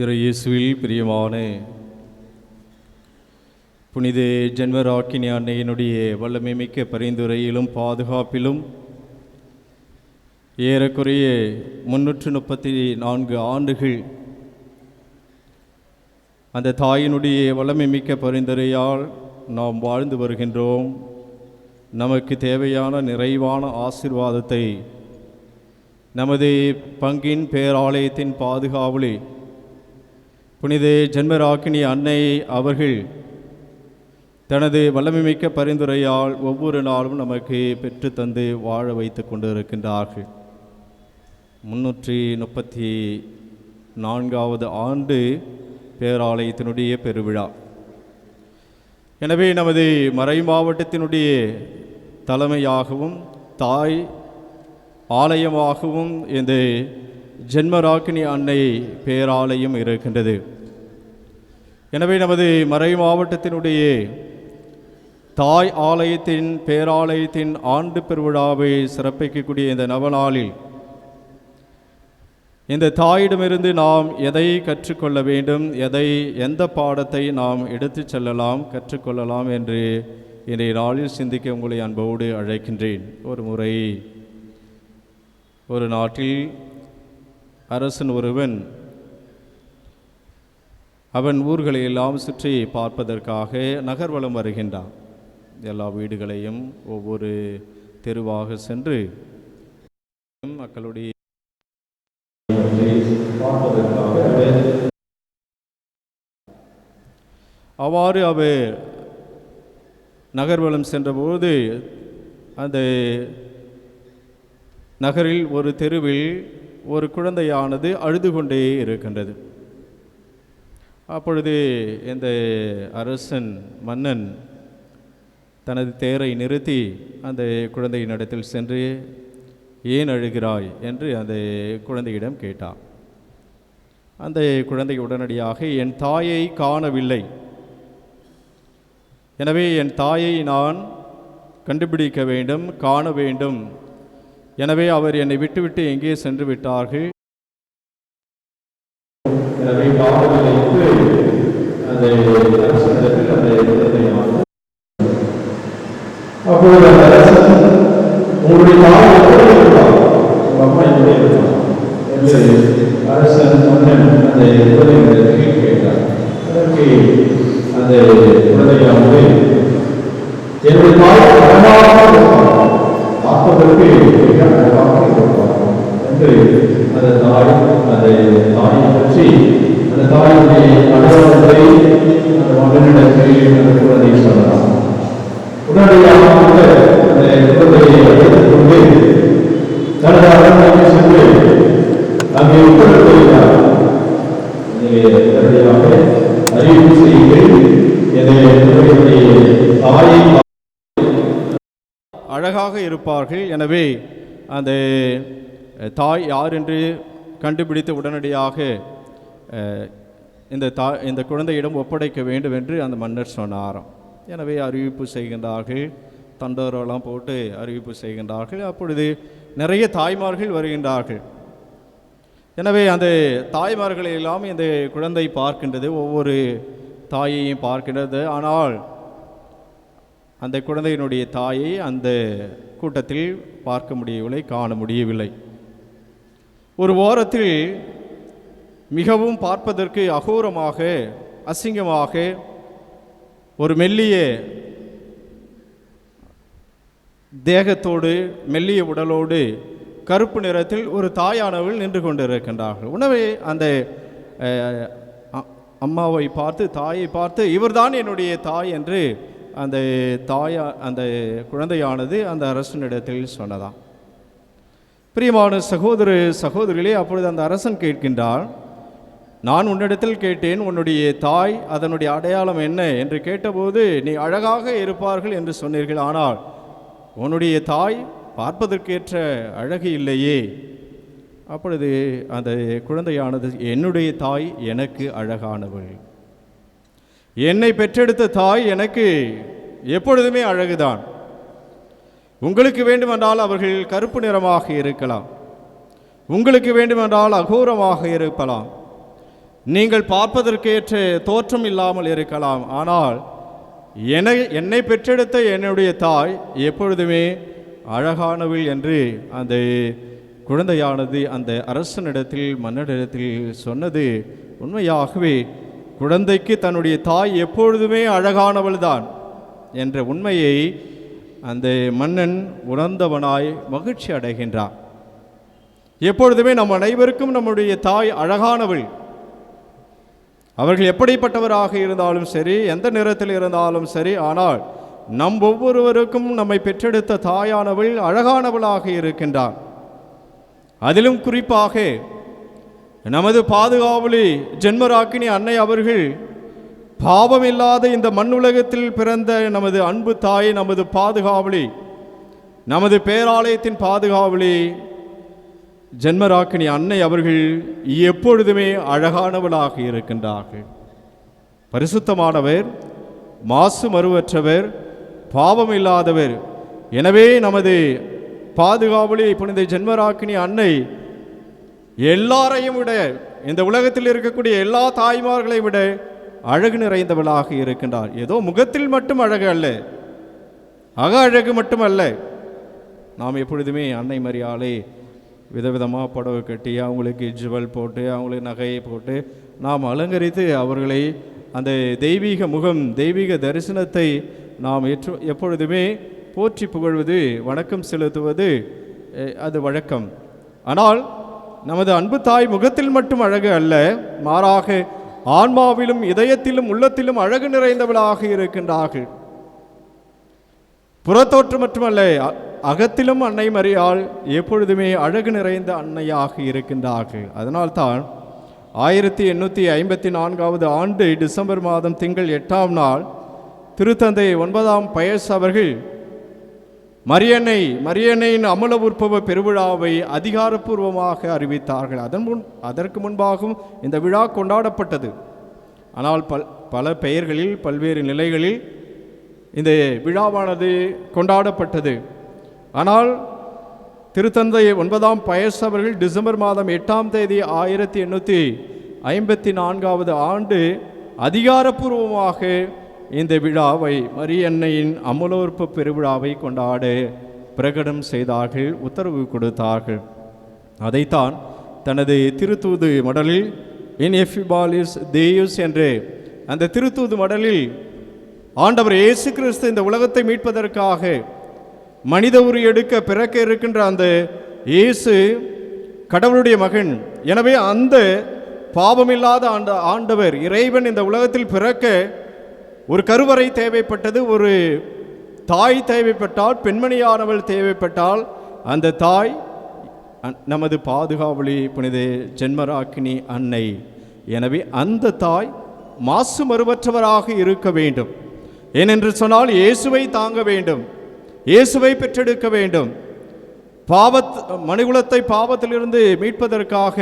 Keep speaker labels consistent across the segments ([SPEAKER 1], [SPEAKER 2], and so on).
[SPEAKER 1] இறை இயேசுவில் பிரியமான புனித ஜென்மராக்கினி அன்னையினுடைய வல்லமை மிக்க பரிந்துரையிலும் பாதுகாப்பிலும் ஏறக்குறைய 334 ஆண்டுகள் அந்த தாயினுடைய வல்லமை மிக்க பரிந்துரையால் நாம் வாழ்ந்து வருகின்றோம். நமக்கு தேவையான நிறைவான ஆசீர்வாதத்தை நமது பங்கின் பேராலயத்தின் பாதுகாவலி புனித ஜென்மராக்கினி அன்னை அவர்கள் தனது வல்லமைமிக்க பரிந்துரையால் ஒவ்வொரு நாளும் நமக்கு பெற்றுத்தந்து வாழ வைத்து கொண்டு இருக்கின்றார்கள். 334வது ஆண்டு பேராலயத்தினுடைய பெருவிழா. எனவே நமது மறை மாவட்டத்தினுடைய தலைமையாகவும் தாய் ஆலயமாகவும் இந்த ஜென்மராக்கினி அன்னை பேராலயம் இருக்கின்றது. எனவே நமது மறை மாவட்டத்தினுடைய தாய் ஆலயத்தின் பேராலயத்தின் ஆண்டு பெருவிழாவை சிறப்பிக்கக்கூடிய இந்த நவநாளில் இந்த தாயிடமிருந்து நாம் எதை கற்றுக்கொள்ள வேண்டும், எந்த பாடத்தை நாம் எடுத்து செல்லலாம், கற்றுக்கொள்ளலாம் என்று இன்றைய நாளில் சிந்திக்க உங்களை அன்போடு அழைக்கின்றேன். ஒரு முறை ஒரு நாட்டில் அரசன் ஒருவன் அவன் ஊர்களை எல்லாம் சுற்றி பார்ப்பதற்காக நகர்வலம் வருகின்றான். எல்லா வீடுகளையும் ஒவ்வொரு தெருவாக சென்று மக்களுடைய பார்ப்பதற்காக அவ்வாறு அவர் நகர்வலம் சென்றபோது அந்த நகரில் ஒரு தெருவில் ஒரு குழந்தையானது அழுது கொண்டே இருக்கின்றது. அப்பொழுது இந்த மன்னன் தனது தேரை நிறுத்தி அந்த குழந்தையின் இடத்தில் சென்று ஏன் அழுகிறாய் என்று அந்த குழந்தையிடம் கேட்டான். அந்த குழந்தை உடனடியாக என் தாயை காணவில்லை, எனவே என் தாயை நான் கண்டுபிடிக்க வேண்டும், காண வேண்டும், எனவே அவர் என்னை விட்டுவிட்டு எங்கே சென்று விட்டார்கள், எனவே அப்பொழுது அந்த அரசன் உங்களுடைய தாய் எப்படி இருப்பார், உங்கள் அம்மா எப்படி இருப்பார் என்று அரசன் மன்னன் அந்த குழந்தையிடத்தில் கேட்டார். அதற்கு அந்த குழந்தையானது என்னுடைய தாய் அழகாக இருப்பார், பார்ப்பதற்கு மிக அழகாக இருப்பார் என்று அந்த தாயை பற்றி அந்த தாயுடைய அடையாளத்தை அந்த மகனிடத்தில் அந்த குழந்தை சொல்லலாம். உடனடியாக அந்த குழந்தையை அழைத்துக் கொண்டு தனது அரண்மனைக்கு சென்று அங்கே உட்படுத்தினார். நேரடியாக அறிவிப்பு செய்யுங்கள், தாயை அழகாக இருப்பார்கள், எனவே அந்த தாய் யார் என்று கண்டுபிடித்து உடனடியாக இந்த குழந்தையிடம் ஒப்படைக்க வேண்டும் என்று அந்த மன்னர் சொன்னாராம். எனவே அறிவிப்பு செய்கின்றார்கள், தண்டோரெல்லாம் போட்டு அறிவிப்பு செய்கின்றார்கள். அப்பொழுது நிறைய தாய்மார்கள் வருகின்றார்கள். எனவே அந்த தாய்மார்களை எல்லாம் இந்த குழந்தை பார்க்கின்றது, ஒவ்வொரு தாயையும் பார்க்கின்றது. ஆனால் அந்த குழந்தையினுடைய தாயை அந்த கூட்டத்தில் பார்க்க முடியவில்லை, காண முடியவில்லை. ஒரு ஓரத்தில் மிகவும் பார்ப்பதற்கு அகோரமாக அசிங்கமாக ஒரு மெல்லிய தேகத்தோடு மெல்லிய உடலோடு கருப்பு நிறத்தில் ஒரு தாயானவள் நின்று கொண்டிருக்கின்றார்கள். உணவே அந்த அம்மாவை பார்த்து, தாயை பார்த்து, இவர்தான் என்னுடைய தாய் என்று அந்த குழந்தையானது அந்த அரசனிடத்தில் சொன்னதாம். பிரியமான சகோதர சகோதரிகளே, அப்பொழுது அந்த அரசன் கேட்கின்றார், நான் உன்னிடத்தில் கேட்டேன், உன்னுடைய தாய் அதனுடைய அடையாளம் என்ன என்று கேட்டபோது நீ அழகாக இருப்பார்கள் என்று சொன்னீர்கள், ஆனால் உன்னுடைய தாய் பார்ப்பதற்கேற்ற அழகு இல்லையே. அப்பொழுது அந்த குழந்தையானது, என்னுடைய தாய் எனக்கு அழகானவள், என்னை பெற்றெடுத்த தாய் எனக்கு எப்பொழுதுமே அழகுதான். உங்களுக்கு வேண்டுமென்றால் அவர்கள் கருப்பு நிறமாக இருக்கலாம், உங்களுக்கு வேண்டுமென்றால் அகோரமாக இருக்கலாம், நீங்கள் பார்ப்பதற்கேற்ற தோற்றம் இல்லாமல் இருக்கலாம், ஆனால் என்னை பெற்றெடுத்த என்னுடைய தாய் எப்பொழுதுமே அழகானவள் என்று அந்த குழந்தையானது அந்த அரசனிடத்தில் மன்னனிடத்தில் சொன்னது உண்மையாகவே குழந்தைக்கு தன்னுடைய தாய் எப்பொழுதுமே அழகானவள்தான் என்ற உண்மையை அந்த மன்னன் உணர்ந்தவனாய் மகிழ்ச்சி அடைகின்றான். எப்பொழுதுமே நம் அனைவருக்கும் நம்முடைய தாய் அழகானவள். அவர்கள் எப்படிப்பட்டவராக இருந்தாலும் சரி, எந்த நிறத்தில் இருந்தாலும் சரி, ஆனால் நம் ஒவ்வொருவருக்கும் நம்மை பெற்றெடுத்த தாயானவள் அழகானவளாக இருக்கின்றார். அதிலும் குறிப்பாக நமது பாதுகாவலி ஜென்மராக்கினி அன்னை அவர்கள் பாவமில்லாத இந்த மண்ணுலகத்தில் பிறந்த நமது அன்பு தாய், நமது பாதுகாவலி, நமது பேராலயத்தின் பாதுகாவலி ஜென்மராக்கினி அன்னை அவர்கள் எப்பொழுதுமே அழகானவளாக இருக்கின்றார்கள். பரிசுத்தமானவர், மாசு மறுவற்றவர், பாவம் இல்லாதவர். எனவே நமது பாதுகாவலி புனித ஜென்மராக்கினி அன்னை எல்லாரையும் விட, இந்த உலகத்தில் இருக்கக்கூடிய எல்லா தாய்மார்களை விட அழகு நிறைந்தவளாக இருக்கின்றார். ஏதோ முகத்தில் மட்டும் அழகு அல்ல, அழகு மட்டுமல்ல. நாம் எப்பொழுதுமே அன்னை மரியாளை விதவிதமாக புடவை கட்டி, அவங்களுக்கு ஜுவல் போட்டு, அவங்களுக்கு நகையை போட்டு நாம் அலங்கரித்து அவர்களை அந்த தெய்வீக முகம், தெய்வீக தரிசனத்தை நாம் எப்பொழுதுமே போற்றி புகழ்வது, வணக்கம் செலுத்துவது அது வழக்கம். ஆனால் நமது அன்பு தாய் முகத்தில் மட்டும் அழகு அல்ல, மாறாக ஆன்மாவிலும் இதயத்திலும் உள்ளத்திலும் அழகு நிறைந்தவளாக இருக்கின்றார்கள். புறத்தோற்றம் மட்டுமல்ல, அகத்திலும் அன்னை மரியாள் எப்பொழுதுமே அழகு நிறைந்த அன்னையாக இருக்கின்றார்கள். அதனால்தான் 1854 ஆண்டு டிசம்பர் மாதம் திங்கள் 8ஆம் நாள் திருத்தந்தை 9ஆம் பயஸ் அவர்கள் மரியன்னையின் அமல உற்பவ பெருவிழாவை அதிகாரப்பூர்வமாக அறிவித்தார்கள். அதற்கு முன்பாகவும் இந்த விழா கொண்டாடப்பட்டது. ஆனால் பல பெயர்களில், பல்வேறு நிலைகளில் இந்த விழாவானது கொண்டாடப்பட்டது. ஆனால் திருத்தந்தை 9ஆம் பயஸ் அவர்கள் டிசம்பர் மாதம் 8ஆம் தேதி 1854 ஆண்டு அதிகாரப்பூர்வமாக இந்த விழாவை, மரியன்னையின் அமலோற்ப பெருவிழாவை கொண்டாட பிரகடனம் செய்தார்கள், உத்தரவு கொடுத்தார்கள். அதைத்தான் தனது திருத்தூது மடலில் இன்எஃபிபாலிஸ் தேயுஸ் என்று அந்த திருத்தூது மடலில் ஆண்டவர் இயேசு கிறிஸ்து இந்த உலகத்தை மீட்பதற்காக மனித உரு எடுக்க பிறக்க இருக்கின்ற அந்த இயேசு கடவுளுடைய மகன். எனவே அந்த பாவமில்லாத ஆண்டவர் இறைவன் இந்த உலகத்தில் பிறக்க ஒரு கருவறை தேவைப்பட்டது, ஒரு தாய் தேவைப்பட்டால், பெண்மணியானவள் தேவைப்பட்டால், அந்த தாய் நமது பாதுகாவலி புனித ஜென்மராக்கினி அன்னை. எனவே அந்த தாய் மாசு மறுவற்றவராக இருக்க வேண்டும். ஏனென்று சொன்னால் இயேசுவை தாங்க வேண்டும், இயேசுவை பெற்றெடுக்க வேண்டும். மனிதகுலத்தை பாவத்திலிருந்து மீட்பதற்காக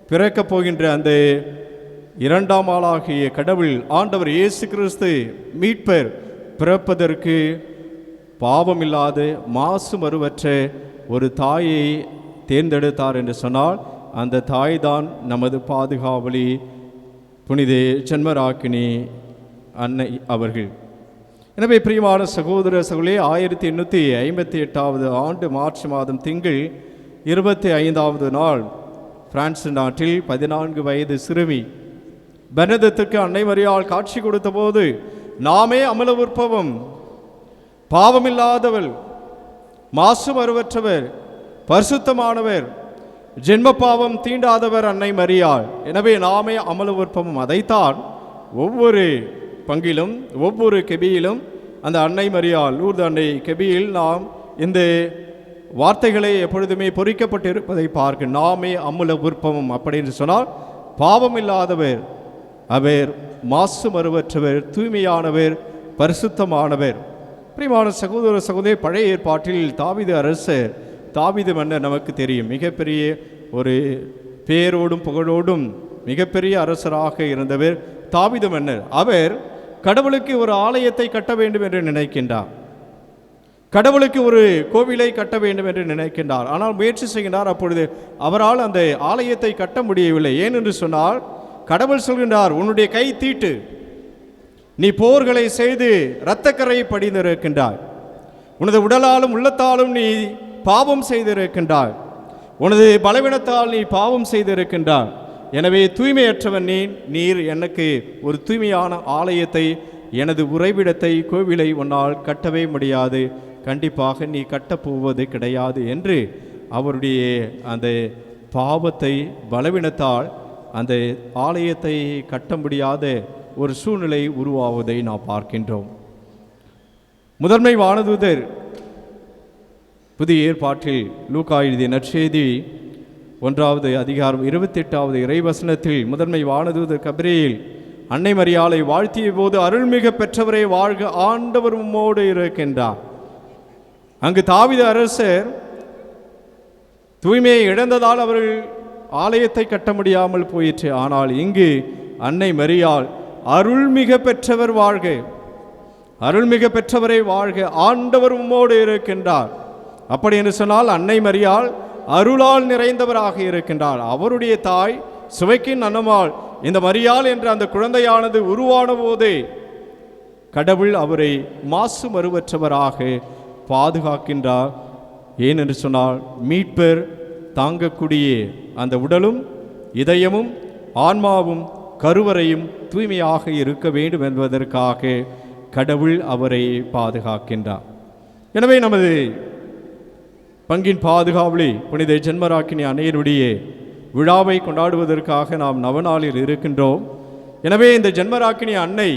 [SPEAKER 1] பிறக்கப் போகின்ற அந்த இரண்டாம் ஆளாகிய கடவுள் ஆண்டவர் இயேசு கிறிஸ்து மீட்பர் பிறப்பதற்கு பாவமில்லாத மாசு மறுவற்ற ஒரு தாயை தேர்ந்தெடுத்தார் என்று சொன்னால் அந்த தாய் தான் நமது பாதுகாவலி புனித ஜென்மராக்கினி அன்னை அவர்கள். எனவே பிரியமான சகோதர சகோதரி, 1858 ஆண்டு மார்ச் மாதம் திங்கள் 25ஆவது நாள் பிரான்ஸ் நாட்டில் 14 வயது சிறுமி பெர்னதத்துக்கு அன்னை மரியாள் காட்சி கொடுத்த போது, நாமே அமல உற்பவம், பாவமில்லாதவள், மாசு மறுவற்றவர், பரிசுத்தமானவர், ஜென்ம பாவம் தீண்டாதவர் அன்னை மரியாள். எனவே நாமே அமல உற்பவம். அதைத்தான் ஒவ்வொரு பங்கிலும், ஒவ்வொரு கெபியிலும் அந்த அன்னை மரியாள், லூர்து அன்னை கெபியில் நாம் இந்த வார்த்தைகளை எப்பொழுதுமே பொறிக்கப்பட்டிருப்பதை பார்க்க, நாமே அமுல உற்பவம் அப்படின்னு சொன்னால் பாவம் இல்லாதவர், அவர் மாசு மறுவற்றவர், தூய்மையானவர், பரிசுத்தமானவர். பிரியமான சகோதர சகோதரி, பழைய ஏற்பாட்டில் தாவீது அரசர், தாவீது மன்னர் நமக்கு தெரியும், மிகப்பெரிய ஒரு பேரோடும் புகழோடும் மிகப்பெரிய அரசராக இருந்தவர் தாவீது மன்னர். அவர் கடவுளுக்கு ஒரு ஆலயத்தை கட்ட வேண்டும் என்று நினைக்கின்றார், கடவுளுக்கு ஒரு கோவிலை கட்ட வேண்டும் என்று நினைக்கின்றார். ஆனால் முயற்சி செய்கின்றார். அப்பொழுது அவரால் அந்த ஆலயத்தை கட்ட முடியவில்லை. ஏனென்று சொன்னால் கடவுள் சொல்கின்றார், உன்னுடைய கை தீட்டு, நீ போர்களை செய்து இரத்தக்கரை படிந்திருக்கின்றாய், உனது உடலாலும் உள்ளத்தாலும் நீ பாவம் செய்திருக்கின்றாய், உனது பலவீனத்தால் நீ பாவம் செய்திருக்கின்றாய். எனவே தூய்மையற்றவன் நீர் எனக்கு ஒரு தூய்மையான ஆலயத்தை, எனது உறைவிடத்தை, கோவிலை உன்னால் கட்டவே முடியாது, கண்டிப்பாக நீ கட்டப்போவது கிடையாது என்று அவருடைய அந்த பாவத்தை, பலவீனத்தால் அந்த ஆலயத்தை கட்ட முடியாத ஒரு சூழ்நிலை உருவாவதை நாம் பார்க்கின்றோம். முதன்மை வானதூதர் புதிய ஏற்பாட்டில் லூக்கா எழுதிய நற்செய்தி 1வது அதிகாரம் 28வது இறைவசனத்தில் முதன்மை வானதூதர் கபிரியேல் அன்னை மரியாளை வாழ்த்திய போது, அருள்மிக பெற்றவரை வாழ்க, ஆண்டவர் உம்மோடு இருக்கின்றார். அங்கு தாவீது அரசர் தூய்மையை இழந்ததால் அவர்கள் ஆலயத்தை கட்ட முடியாமல் போயிற்று. ஆனால் இங்கு அன்னை மரியாள் அருள்மிக பெற்றவர் வாழ்க, அருள்மிக பெற்றவரை வாழ்க, ஆண்டவர் உம்மோடு இருக்கின்றார். அப்படி என்று சொன்னால் அன்னை மரியாள் அருளால் நிறைந்தவராக இருக்கின்றார். அவருடைய தாய் சுவைக்கின் அன்னமாள் இந்த மரியாள் என்ற அந்த குழந்தையானது உருவான போதே கடவுள் அவரை மாசு மறுவற்றவராக பாதுகாக்கின்றார். ஏனென்று சொன்னால் மீட்பர் தாங்கக்கூடிய அந்த உடலும் இதயமும் ஆன்மாவும் கருவறையும் தூய்மையாக இருக்க வேண்டும் என்பதற்காக கடவுள் அவரை பாதுகாக்கின்றார். எனவே நமது பங்கின் பாதுகாவலி புனித ஜென்மராக்கினி அன்னையருடைய விழாவை கொண்டாடுவதற்காக நாம் நவநாளில் இருக்கின்றோம். எனவே இந்த ஜென்மராக்கினி அன்னை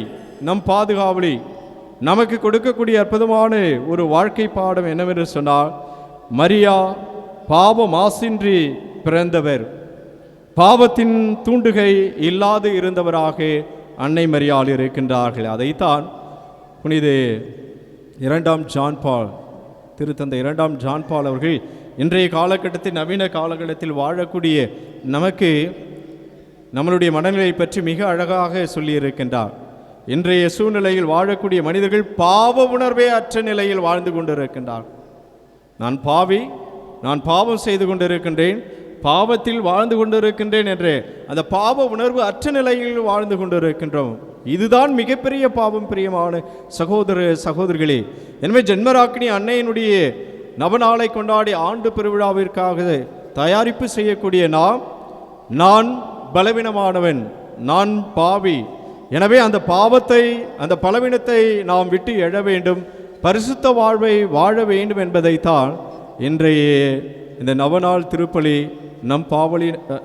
[SPEAKER 1] நம் பாதுகாவலி நமக்கு கொடுக்கக்கூடிய அற்புதமான ஒரு வாழ்க்கை பாடம் என்னவென்று சொன்னால், மரியா பாவ மாசின்றி பிறந்தவர், பாவத்தின் தூண்டுகை இல்லாது இருந்தவராக அன்னை மரியாள் இருக்கின்றார்கள். அதைத்தான் புனித 2ஆம் ஜான் பால், திருத்தந்தை 2ஆம் ஜான் பால் அவர்கள் இன்றைய காலகட்டத்தில், நவீன காலகட்டத்தில் வாழக்கூடிய நமக்கு நம்மளுடைய மனநிலை பற்றி மிக அழகாக சொல்லியிருக்கின்றார். இன்றைய சூழ்நிலையில் வாழக்கூடிய மனிதர்கள் பாவ உணர்வே அற்ற நிலையில் வாழ்ந்து கொண்டிருக்கின்றார். நான் பாவி, நான் பாவம் செய்து கொண்டிருக்கின்றேன், பாவத்தில் வாழ்ந்து கொண்டிருக்கின்றேன் என்று அந்த பாவ உணர்வு அற்ற நிலையில் வாழ்ந்து கொண்டிருக்கின்றோம். இதுதான் மிகப்பெரிய பாவம். பிரியமான சகோதர சகோதரிகளே, எனவே ஜென்மராக்கினி அன்னையினுடைய நவநாளை கொண்டாடி ஆண்டு பெருவிழாவிற்காக தயாரிப்பு செய்யக்கூடிய நான் பலவீனமானவன், நான் பாவி, எனவே அந்த பாவத்தை, அந்த பலவீனத்தை நாம் விட்டு எழ வேண்டும், பரிசுத்த வாழ்வை வாழ வேண்டும் என்பதைத்தான் இன்றைய இந்த நவநாள் திருப்பலி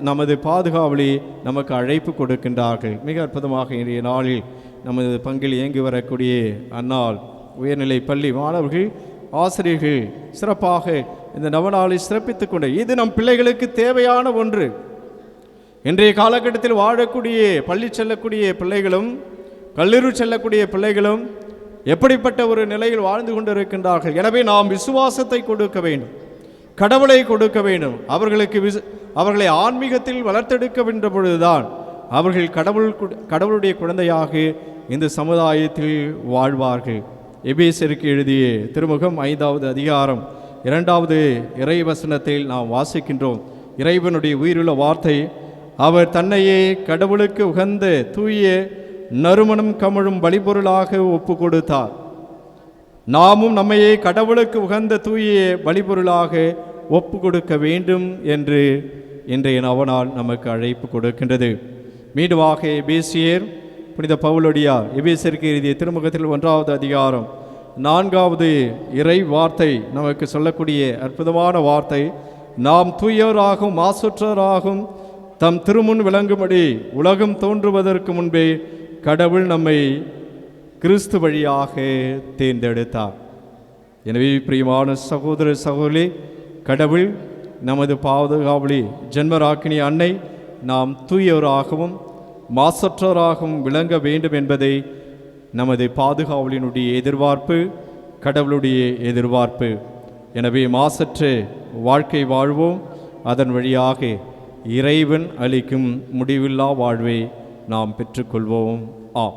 [SPEAKER 1] நமது பாதுகாவலி நமக்கு அழைப்பு கொடுக்கின்றார்கள். மிக அற்புதமாக இன்றைய நாளில் நமது பங்கில் இயங்கி வரக்கூடிய அந்நாள் உயர்நிலை பள்ளி மாணவர்கள், ஆசிரியர்கள் சிறப்பாக இந்த நவநாளை சிறப்பித்துக் கொண்டு, இது நம் பிள்ளைகளுக்கு தேவையான ஒன்று. இன்றைய காலகட்டத்தில் வாழக்கூடிய பள்ளி செல்லக்கூடிய பிள்ளைகளும் கல்லூரி செல்லக்கூடிய பிள்ளைகளும் எப்படிப்பட்ட ஒரு நிலையில் வாழ்ந்து கொண்டிருக்கின்றார்கள். எனவே நாம் விசுவாசத்தை கொடுக்க வேண்டும், கடவுளை கொடுக்க வேண்டும். அவர்களை ஆன்மீகத்தில் வளர்த்தெடுக்கின்ற பொழுதுதான் அவர்கள் கடவுளுடைய குழந்தையாக இந்த சமுதாயத்தில் வாழ்வார்கள். எபேசியருக்கு எழுதிய திருமுகம் 5வது அதிகாரம் 2வது இறைவசனத்தில் நாம் வாசிக்கின்றோம். இறைவனுடைய உயிருள்ள வார்த்தை, அவர் தன்னையே கடவுளுக்கு உகந்த தூய நறுமணம் கமழும் பலிபொருளாக ஒப்பு கொடுத்தார். நாமும் நம்மையே கடவுளுக்கு உகந்த தூய பலிபொருளாக ஒப்பு கொடுக்க வேண்டும் என்று இன்றைய நவநாள் நமக்கு அழைப்பு கொடுக்கின்றது. மீண்டுமாக எபேசியர் புனித பவுலடியார் எபேசியருக்கு எழுதிய திருமுகத்தில் 1வது அதிகாரம் 4வது இறை வார்த்தை நமக்கு சொல்லக்கூடிய அற்புதமான வார்த்தை, நாம் தூயவராகவும் மாசற்றவராகவும் தம் திருமுன் விளங்கும்படி உலகம் தோன்றுவதற்கு முன்பே கடவுள் நம்மை கிறிஸ்து வழியாக தேர்ந்தெடுத்தார். எனவே பிரியமான சகோதர சகோதரி, கடவுள் நமது பாதுகாவலி ஜென்மராக்கினி அன்னை நாம் தூயவராகவும் மாசற்றவராகவும் விளங்க வேண்டும் என்பதை நமது பாதுகாவலினுடைய எதிர்பார்ப்பு, கடவுளுடைய எதிர்பார்ப்பு. எனவே மாசற்ற வாழ்க்கை வாழ்வோம், அதன் வழியாக இறைவன் அளிக்கும் முடிவில்லா வாழ்வை நாம் பெற்றுக்கொள்வோம். ஆம்.